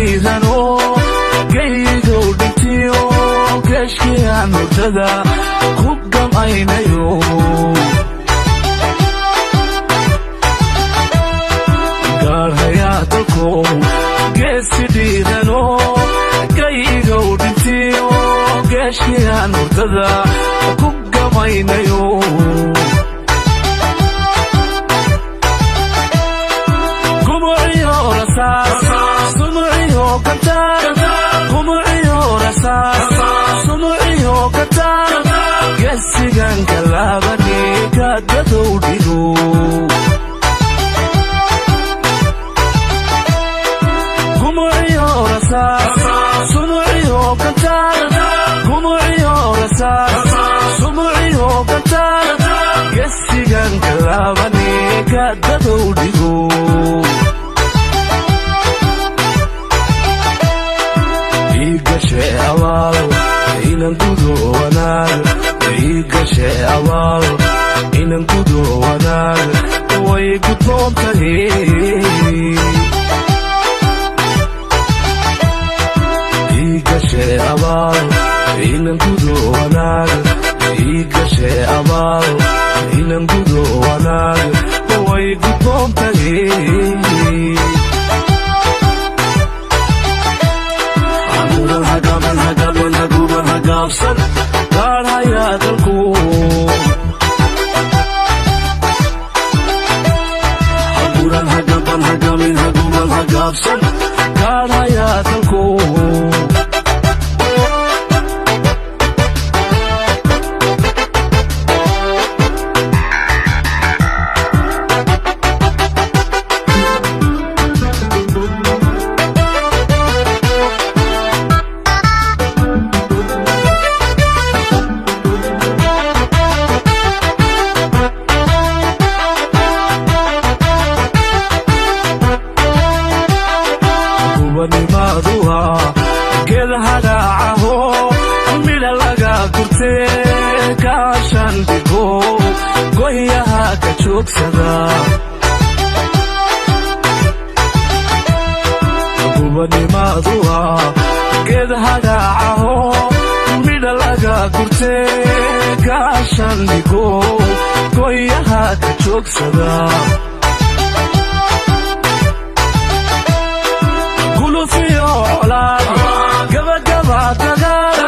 dhiirano gaygow dhintiyo geeshkiyaan murtada ku gamaynayo gaarhayaa dalko geesi dhiirano gaygow dhintiyo geeshkiyaan murtada ku gamaynayo gesigan kalabani kadadow dhigo gumuciyo rasaas sumuciyo kantaan gumuciyo rasaas sumuciyo kantaan gesigan kalabani kadadow dhigo igashe abaal inan gudo wanaag igashe abaal inan gudo wanaag way gudboon tahay igashe abaal inan gudo wanaag igashe abaal inan gudo wanaag way gudboon tahay gaarhayaa dalku haguran hagaban hagamin haguman hagaabsan gaarhayaa dalku gedhadhaacaho midha laga gurtee kaashan dhigo goyaha ka joogsada gubanimaduha gedhadhaacaho midha laga gurtee kaashan dhigo goyaha ka joogsada gulufiyo colaad gabagaba dagaal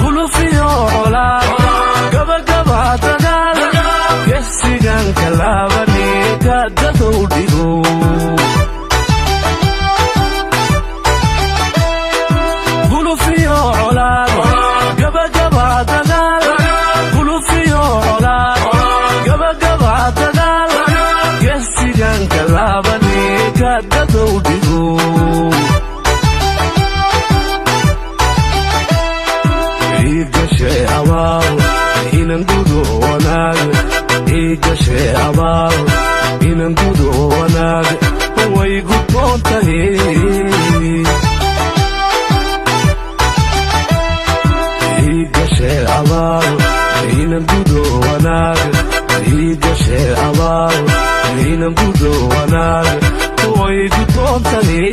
gulufiyo colaad gabagaba dagaal gesigan kalabani kadadow dhigo gulufiyo colaad gabagaba dagaal gulufiyo colaad gabagaba dagaal gesigan kalabani kadadow dhigo igashe abaal inan gudo wanaag igashe abaal inan gudo wanaag way gudboon tahay igashe abaal inan gudo wanaag igashe abaal inan gudo wanaag way gudboon tahay